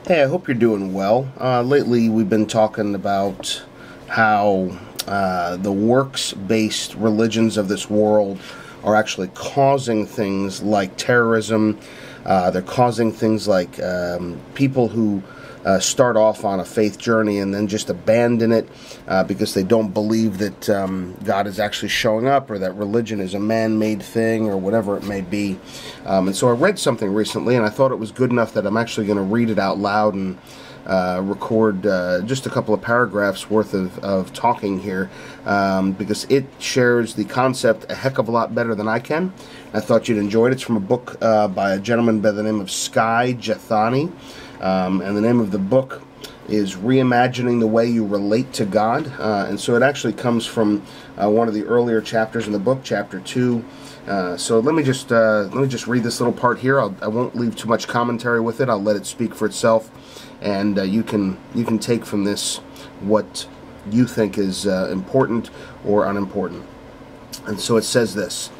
Hey, I hope you're doing well. Lately, we've been talking about how the works-based religions of this world are actually causing things like terrorism. They're causing things like people who start off on a faith journey and then just abandon it because they don't believe that God is actually showing up, or that religion is a man-made thing, or whatever it may be. And so I read something recently, and I thought it was good enough that I'm actually going to read it out loud and record just a couple of paragraphs worth of talking here, because it shares the concept a heck of a lot better than I can. I thought you'd enjoy it. It's from a book by a gentleman by the name of Sky Jethani. And the name of the book is Reimagining the Way You Relate to God. And so it actually comes from one of the earlier chapters in the book, chapter 2. So let me just read this little part here. I won't leave too much commentary with it. I'll let it speak for itself, and you can take from this what you think is important or unimportant. And so it says this.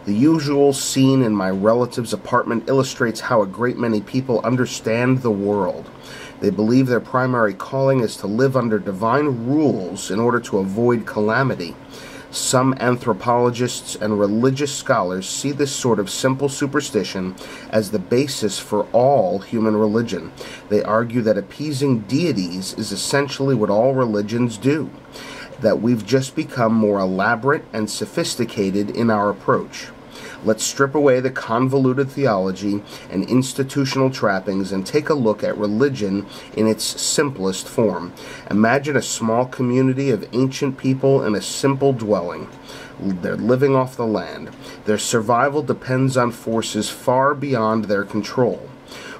The usual scene in my relative's apartment illustrates how a great many people understand the world. They believe their primary calling is to live under divine rules in order to avoid calamity. Some anthropologists and religious scholars see this sort of simple superstition as the basis for all human religion. They argue that appeasing deities is essentially what all religions do, that we've just become more elaborate and sophisticated in our approach. Let's strip away the convoluted theology and institutional trappings and take a look at religion in its simplest form. Imagine a small community of ancient people in a simple dwelling. They're living off the land. Their survival depends on forces far beyond their control.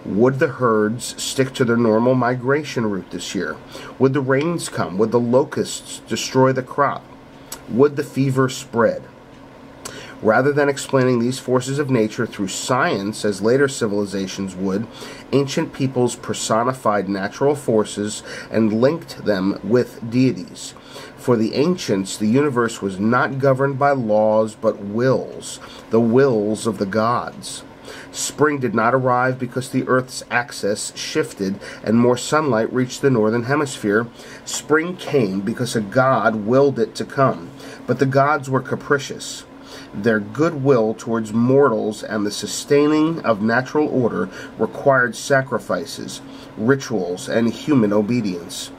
Would the herds stick to their normal migration route this year? Would the rains come? Would the locusts destroy the crop? Would the fever spread? Rather than explaining these forces of nature through science, as later civilizations would, ancient peoples personified natural forces and linked them with deities. For the ancients, the universe was not governed by laws but wills, the wills of the gods. Spring did not arrive because the Earth's axis shifted and more sunlight reached the northern hemisphere. Spring came because a god willed it to come, but the gods were capricious. Their goodwill towards mortals and the sustaining of natural order required sacrifices, rituals, and human obedience.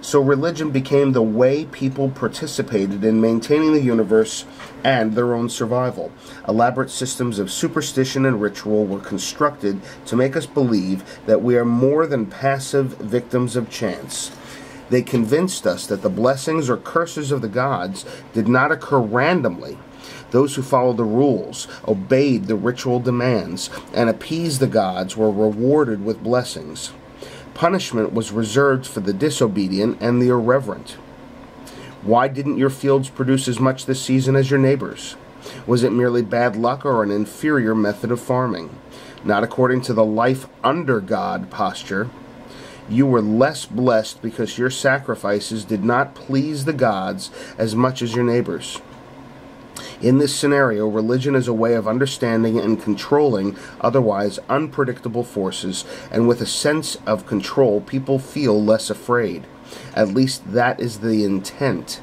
So religion became the way people participated in maintaining the universe and their own survival. Elaborate systems of superstition and ritual were constructed to make us believe that we are more than passive victims of chance. They convinced us that the blessings or curses of the gods did not occur randomly. Those who followed the rules, obeyed the ritual demands, and appeased the gods were rewarded with blessings. Punishment was reserved for the disobedient and the irreverent. Why didn't your fields produce as much this season as your neighbors? Was it merely bad luck or an inferior method of farming? Not according to the life under God posture. You were less blessed because your sacrifices did not please the gods as much as your neighbors. In this scenario, religion is a way of understanding and controlling otherwise unpredictable forces, and with a sense of control, people feel less afraid. At least that is the intent.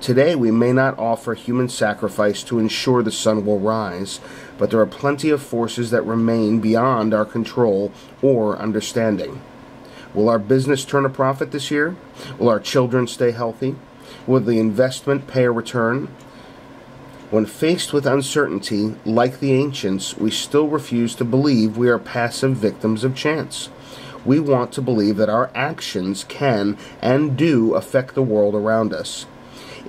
Today, we may not offer human sacrifice to ensure the sun will rise, but there are plenty of forces that remain beyond our control or understanding. Will our business turn a profit this year? Will our children stay healthy? Will the investment pay a return? When faced with uncertainty, like the ancients, we still refuse to believe we are passive victims of chance. We want to believe that our actions can and do affect the world around us.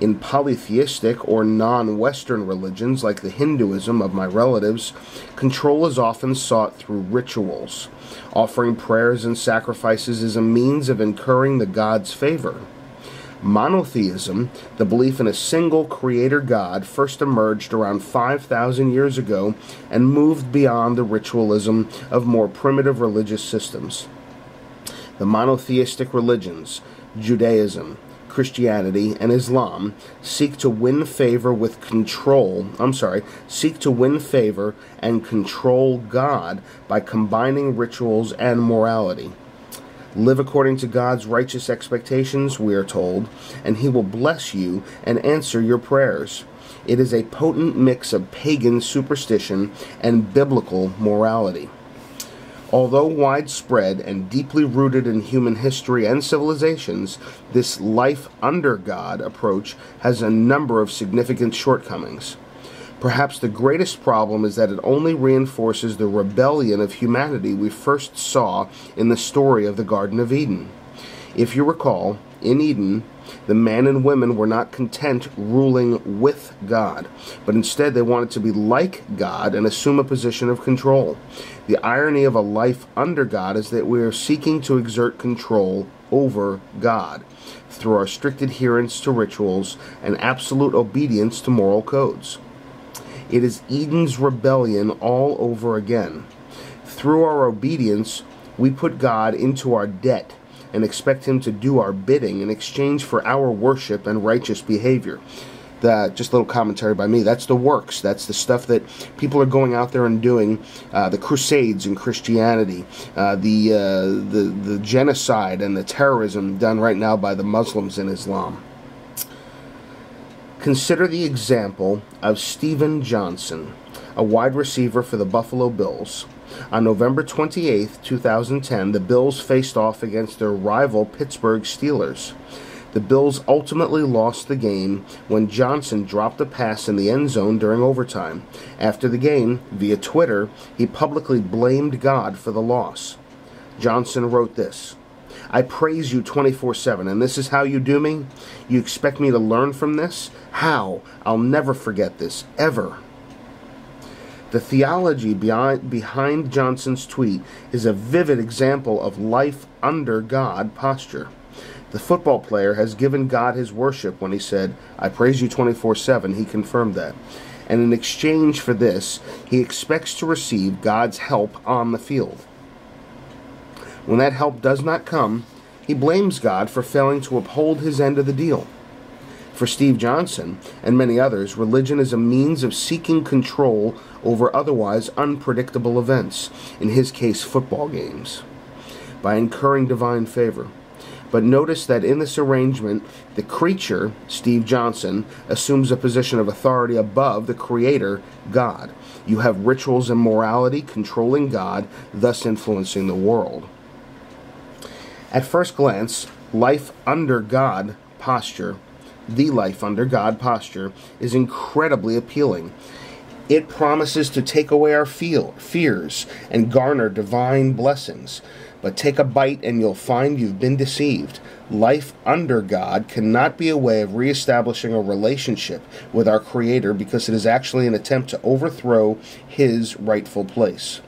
In polytheistic or non-Western religions like the Hinduism of my relatives, control is often sought through rituals. Offering prayers and sacrifices is a means of incurring the god's favor. Monotheism, the belief in a single creator God, first emerged around 5,000 years ago and moved beyond the ritualism of more primitive religious systems. The monotheistic religions, Judaism, Christianity, and Islam, seek to win favor and control God by combining rituals and morality. Live according to God's righteous expectations, we are told, and He will bless you and answer your prayers. It is a potent mix of pagan superstition and biblical morality. Although widespread and deeply rooted in human history and civilizations, this life under God approach has a number of significant shortcomings. Perhaps the greatest problem is that it only reinforces the rebellion of humanity we first saw in the story of the Garden of Eden. If you recall, in Eden, the man and women were not content ruling with God, but instead they wanted to be like God and assume a position of control. The irony of a life under God is that we are seeking to exert control over God through our strict adherence to rituals and absolute obedience to moral codes. It is Eden's rebellion all over again. Through our obedience, we put God into our debt and expect Him to do our bidding in exchange for our worship and righteous behavior. Just a little commentary by me. That's the works. That's the stuff that people are going out there and doing. The crusades in Christianity, the genocide and the terrorism done right now by the Muslims in Islam. Consider the example of Steven Johnson, a wide receiver for the Buffalo Bills. On November 28, 2010, the Bills faced off against their rival Pittsburgh Steelers. The Bills ultimately lost the game when Johnson dropped a pass in the end zone during overtime. After the game, via Twitter, he publicly blamed God for the loss. Johnson wrote this: "I praise you 24/7, and this is how you do me? You expect me to learn from this? How? I'll never forget this, ever." The theology behind Johnson's tweet is a vivid example of life under God posture. The football player has given God his worship when he said, "I praise you 24/7. He confirmed that. And in exchange for this, he expects to receive God's help on the field. When that help does not come, he blames God for failing to uphold his end of the deal. For Steve Johnson and many others, religion is a means of seeking control over otherwise unpredictable events, in his case football games, by incurring divine favor. But notice that in this arrangement, the creature, Steve Johnson, assumes a position of authority above the Creator, God. You have rituals and morality controlling God, thus influencing the world. At first glance, life under God posture, the life under God posture, is incredibly appealing. It promises to take away our fears and garner divine blessings. But take a bite and you'll find you've been deceived. Life under God cannot be a way of reestablishing a relationship with our Creator, because it is actually an attempt to overthrow His rightful place.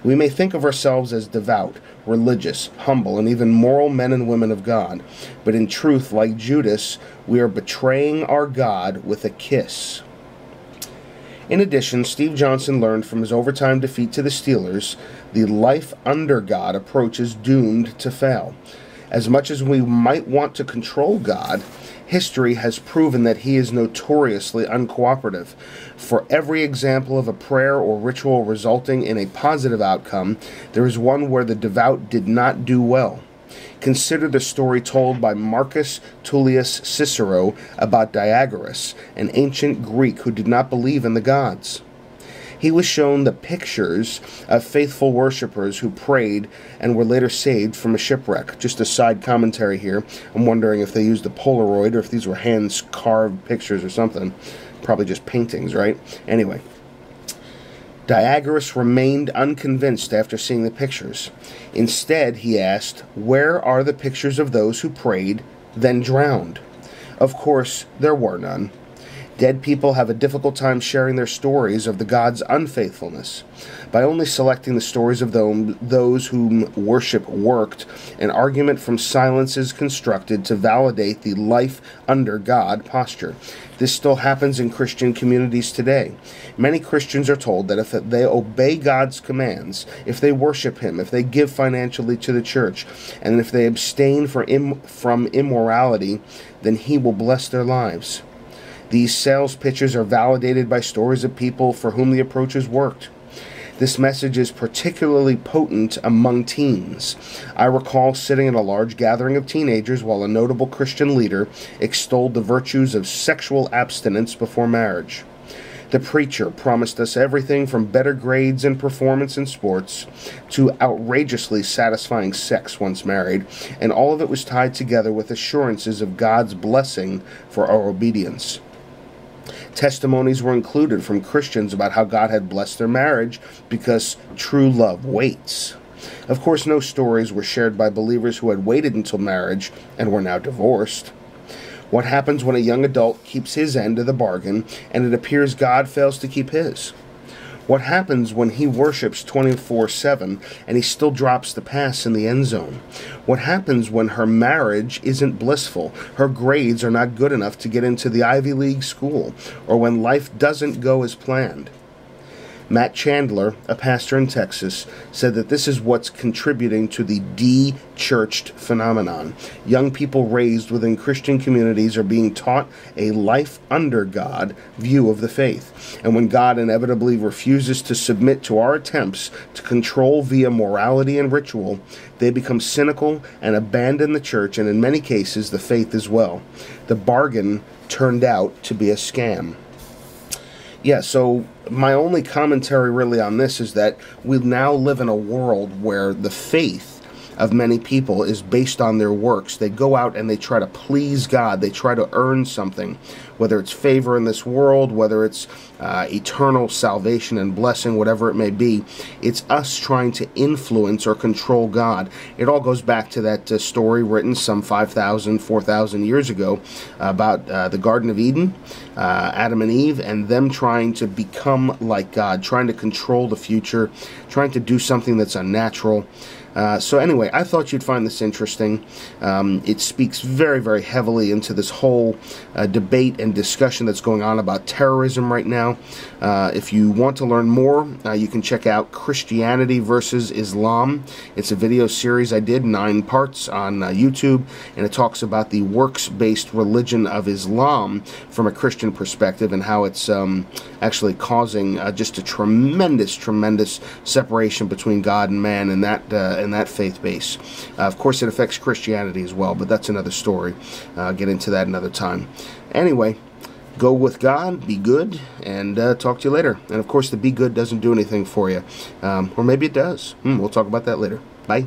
We may think of ourselves as devout, religious, humble, and even moral men and women of God, but in truth, like Judas, we are betraying our God with a kiss. In addition, Steve Johnson learned from his overtime defeat to the Steelers, the life under God approach is doomed to fail. As much as we might want to control God, history has proven that He is notoriously uncooperative. For every example of a prayer or ritual resulting in a positive outcome, there is one where the devout did not do well. Consider the story told by Marcus Tullius Cicero about Diagoras, an ancient Greek who did not believe in the gods. He was shown the pictures of faithful worshippers who prayed and were later saved from a shipwreck. Just a side commentary here. I'm wondering if they used a Polaroid or if these were hand-carved pictures or something. Probably just paintings, right? Anyway, Diagoras remained unconvinced after seeing the pictures. Instead, he asked, "Where are the pictures of those who prayed, then drowned?" Of course, there were none. Dead people have a difficult time sharing their stories of the God's unfaithfulness. By only selecting the stories of those whom worship worked, an argument from silence is constructed to validate the life under God posture. This still happens in Christian communities today. Many Christians are told that if they obey God's commands, if they worship Him, if they give financially to the church, and if they abstain from immorality, then He will bless their lives. These sales pitches are validated by stories of people for whom the approach has worked. This message is particularly potent among teens. I recall sitting in a large gathering of teenagers while a notable Christian leader extolled the virtues of sexual abstinence before marriage. The preacher promised us everything from better grades and performance in sports to outrageously satisfying sex once married, and all of it was tied together with assurances of God's blessing for our obedience. Testimonies were included from Christians about how God had blessed their marriage because true love waits. Of course, no stories were shared by believers who had waited until marriage and were now divorced. What happens when a young adult keeps his end of the bargain and it appears God fails to keep his? What happens when he worships 24/7 and he still drops the pass in the end zone? What happens when her marriage isn't blissful, her grades are not good enough to get into the Ivy League school, or when life doesn't go as planned? Matt Chandler, a pastor in Texas, said that this is what's contributing to the de-churched phenomenon. Young people raised within Christian communities are being taught a life under God view of the faith. And when God inevitably refuses to submit to our attempts to control via morality and ritual, they become cynical and abandon the church, and in many cases the faith as well. The bargain turned out to be a scam. Yeah, so my only commentary really on this is that we now live in a world where the faith of many people is based on their works. They go out and they try to please God. They try to earn something, whether it's favor in this world, whether it's eternal salvation and blessing, whatever it may be. It's us trying to influence or control God. It all goes back to that story written some 5,000, 4,000 years ago about the Garden of Eden, Adam and Eve, and them trying to become like God, trying to control the future, trying to do something that's unnatural. So anyway, I thought you'd find this interesting. It speaks very, very heavily into this whole debate and discussion that's going on about terrorism right now. If you want to learn more, you can check out Christianity versus Islam. It's a video series I did, 9 parts on YouTube, and it talks about the works-based religion of Islam from a Christian perspective and how it's actually causing just a tremendous, tremendous separation between God and man in that faith base. Of course, it affects Christianity as well, but that's another story. I'll get into that another time. Anyway, go with God, be good, and talk to you later. And of course, the be good doesn't do anything for you. Or maybe it does. We'll talk about that later. Bye.